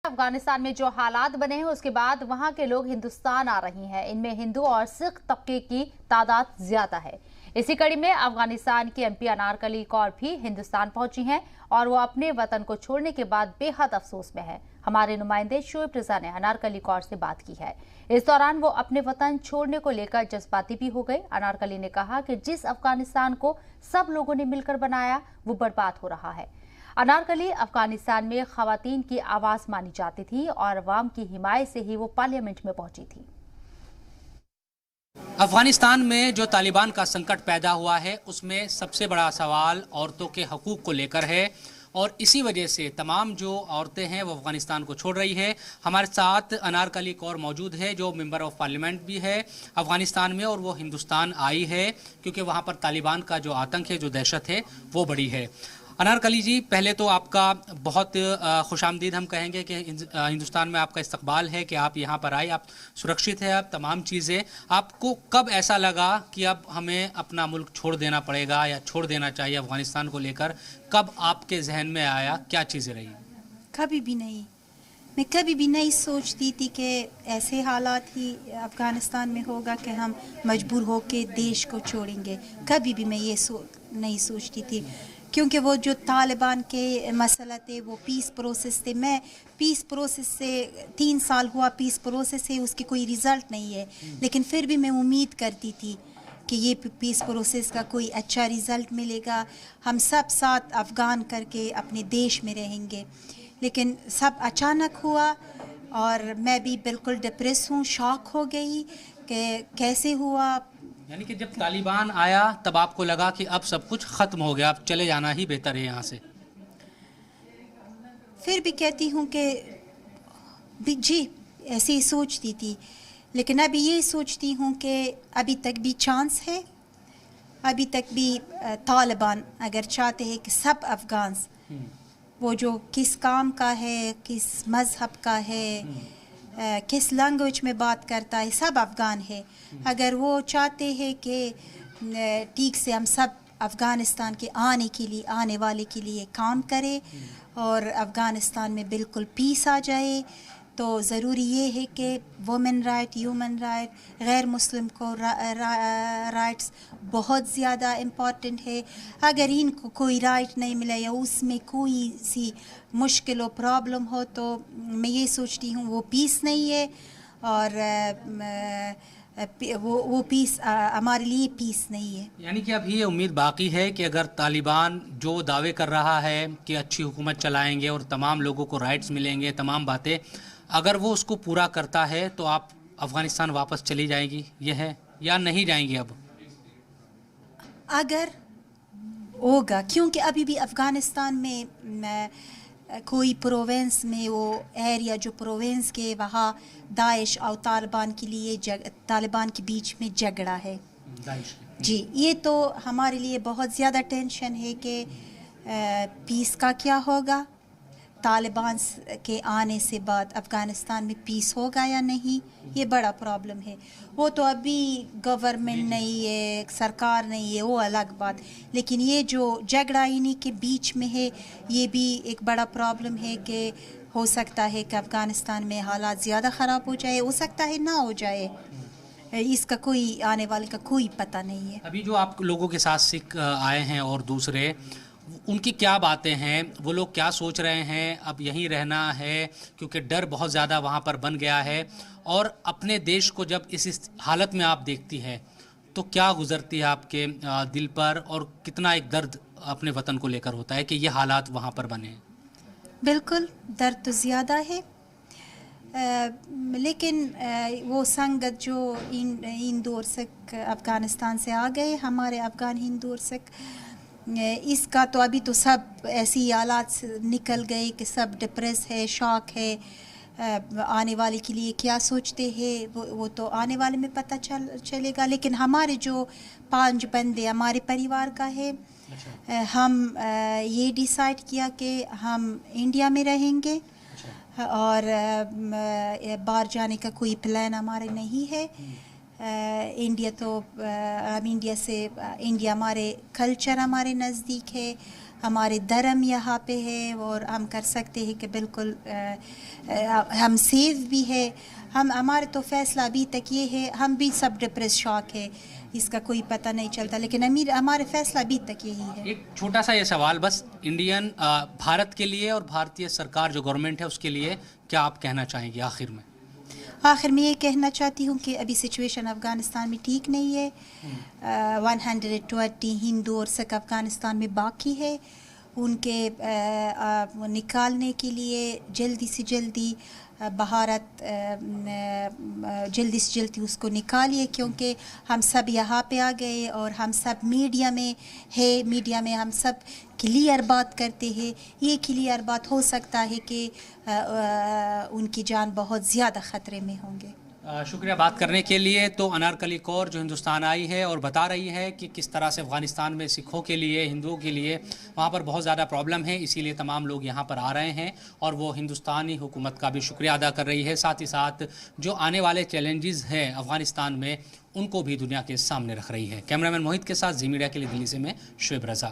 अफगानिस्तान में जो हालात बने हैं उसके बाद वहां के लोग हिंदुस्तान आ रही हैं। इनमें हिंदू और सिख तबके की तादाद ज्यादा है। इसी कड़ी में अफगानिस्तान की एमपी अनारकली कौर भी हिंदुस्तान पहुंची हैं और वो अपने वतन को छोड़ने के बाद बेहद अफसोस में है। हमारे नुमाइंदे शोएब रजा ने अनारकली कौर से बात की है। इस दौरान वो अपने वतन छोड़ने को लेकर जज्बाती भी हो गए। अनारकली ने कहा कि जिस अफगानिस्तान को सब लोगों ने मिलकर बनाया वो बर्बाद हो रहा है। अनारकली अफगानिस्तान में खवातीन की आवाज मानी जाती थी और अवाम की हिमायत से ही वो पार्लियामेंट में पहुंची थी। अफगानिस्तान में जो तालिबान का संकट पैदा हुआ है उसमें सबसे बड़ा सवाल औरतों के हकूक़ को लेकर है और इसी वजह से तमाम जो औरतें हैं वो अफगानिस्तान को छोड़ रही है। हमारे साथ अनारकली कौर मौजूद है जो मेंबर ऑफ पार्लियामेंट भी है अफगानिस्तान में और वो हिंदुस्तान आई है क्योंकि वहाँ पर तालिबान का जो आतंक है, जो दहशत है, वो बड़ी है। अनारकली जी, पहले तो आपका बहुत खुशामदीद हम कहेंगे कि हिंदुस्तान में आपका इस्तकबाल है कि आप यहाँ पर आए, आप सुरक्षित है, आप तमाम चीज़ें। आपको कब ऐसा लगा कि अब हमें अपना मुल्क छोड़ देना पड़ेगा या छोड़ देना चाहिए अफगानिस्तान को लेकर? कब आपके जहन में आया, क्या चीज़ें रही? कभी भी नहीं। मैं कभी भी नहीं सोचती थी कि ऐसे हालात ही अफ़गानिस्तान में होगा कि हम मजबूर होकर देश को छोड़ेंगे। कभी भी मैं ये नहीं सोचती थी क्योंकि वो जो तालिबान के मसला थे वो पीस प्रोसेस थे। मैं पीस प्रोसेस से 3 साल हुआ पीस प्रोसेस है, उसकी कोई रिज़ल्ट नहीं है, लेकिन फिर भी मैं उम्मीद करती थी कि ये पीस प्रोसेस का कोई अच्छा रिज़ल्ट मिलेगा, हम सब साथ अफ़गान करके अपने देश में रहेंगे। लेकिन सब अचानक हुआ और मैं भी बिल्कुल डिप्रेस हूँ, शॉक हो गई कि कैसे हुआ। यानी कि जब तालिबान आया तब आपको लगा कि अब सब कुछ ख़त्म हो गया, अब चले जाना ही बेहतर है यहाँ से? फिर भी कहती हूँ कि जी ऐसे ही सोचती थी, लेकिन अभी ये सोचती हूँ कि अभी तक भी चांस है। अभी तक भी तालिबान अगर चाहते हैं कि सब अफ़गान, वो जो किस काम का है, किस मज़हब का है, किस लैंग्वेज में बात करता है, सब अफ़गान है। अगर वो चाहते हैं कि ठीक से हम सब अफ़गानिस्तान के आने वाले के लिए काम करें और अफ़गानिस्तान में बिल्कुल पीस आ जाए, तो ज़रूरी ये है कि वुमेन राइट, ह्यूमन राइट, गैर मुस्लिम को राइट्स बहुत ज़्यादा इम्पॉर्टेंट है। अगर इनको कोई राइट नहीं मिला या उसमें कोई सी मुश्किल और प्रॉब्लम हो तो मैं ये सोचती हूँ वो पीस नहीं है और वो पीस हमारे लिए पीस नहीं है। यानी कि अभी ये उम्मीद बाकी है कि अगर तालिबान जो दावे कर रहा है कि अच्छी हुकूमत चलाएंगे और तमाम लोगों को राइट्स मिलेंगे, तमाम बातें, अगर वो उसको पूरा करता है तो आप अफ़गानिस्तान वापस चली जाएगी, ये है, या नहीं जाएंगी अब? अगर होगा, क्योंकि अभी भी अफ़गानिस्तान में कोई प्रोविंस में वो एरिया जो प्रोविंस के वहाँ दाइश और तालिबान के बीच में झगड़ा है। जी, ये तो हमारे लिए बहुत ज़्यादा टेंशन है कि पीस का क्या होगा, तालिबान के आने से बाद अफ़गानिस्तान में पीस होगा या नहीं, ये बड़ा प्रॉब्लम है। वो तो अभी गवर्नमेंट नहीं है, सरकार नहीं है, वो अलग बात, लेकिन ये जो झगड़ा इन्हीं के बीच में है, ये भी एक बड़ा प्रॉब्लम है कि हो सकता है कि अफ़गानिस्तान में हालात ज़्यादा ख़राब हो जाए, हो सकता है ना हो जाए, इसका कोई आने वाले का कोई पता नहीं है। अभी जो आप लोगों के साथ सिख आए हैं और दूसरे, उनकी क्या बातें हैं, वो लोग क्या सोच रहे हैं? अब यहीं रहना है क्योंकि डर बहुत ज़्यादा वहाँ पर बन गया है, और अपने देश को जब इस हालत में आप देखती हैं तो क्या गुजरती है आपके दिल पर, और कितना एक दर्द अपने वतन को लेकर होता है कि ये हालात वहाँ पर बने? बिल्कुल दर्द तो ज़्यादा है, लेकिन वो संगत जो हिंदू और सिख अफ़गानिस्तान से आ गए, हमारे अफ़गान हिंदू और सिख, इसका तो अभी तो सब ऐसी हालात निकल गए कि सब डिप्रेस है, शॉक है। आने वाले के लिए क्या सोचते हैं वो तो आने वाले में पता चलेगा, लेकिन हमारे जो 5 बंदे हमारे परिवार का है, हम ये डिसाइड किया कि हम इंडिया में रहेंगे और बाहर जाने का कोई प्लान हमारे नहीं है। इंडिया तो हम इंडिया हमारे कल्चर हमारे नज़दीक है, ہمارے دھرم یہاں پہ ہے اور ہم کر سکتے ہیں کہ بالکل ہم سیف بھی ہے. ہمارے تو فیصلہ ابھی تک یہ ہے, ہم بھی سب ڈپریس شاک ہے, اس کا کوئی پتہ نہیں چلتا, لیکن ہمارے فیصلہ ابھی تک یہی ہے. ایک چھوٹا سا یہ سوال بس, انڈین بھارت کے لیے اور بھارتیہ سرکار جو گورنمنٹ ہے اس کے لیے کیا آپ کہنا چاہیں گے آخر میں؟ آخر میں یہ کہنا چاہتی ہوں کہ ابھی سچویشن افغانستان میں ٹھیک نہیں ہے. 120 ہندو اور سکھ افغانستان میں باقی ہے. ان کے نکالنے کے لیے جلدی سے جلدی بھارت جلدی سے جلدی اس کو نکالیے, کیونکہ ہم سب یہاں پہ آ گئے اور ہم سب میڈیا میں ہے, میڈیا میں ہم سب کلیئر بات کرتے ہیں. یہ کلیئر بات ہو سکتا ہے کہ ان کی جان بہت زیادہ خطرے میں ہوں گے. شکریہ بات کرنے کے لیے. تو انارکلی کور جو ہندوستان آئی ہے اور بتا رہی ہے کہ کس طرح سے افغانستان میں سکھوں کے لیے, ہندوؤں کے لیے وہاں پر بہت زیادہ پرابلم ہے, اسی لیے تمام لوگ یہاں پر آ رہے ہیں اور وہ ہندوستانی حکومت کا بھی شکریہ ادا کر رہی ہے. ساتھ ہی ساتھ جو آنے والے چیلنجز ہیں افغانستان میں ان کو بھی دنیا کے سامنے رکھ رہی ہے. کیمرہ مین موہت کے ساتھ زی میڈیا کے لیے دلی سے میں شعیب رضا.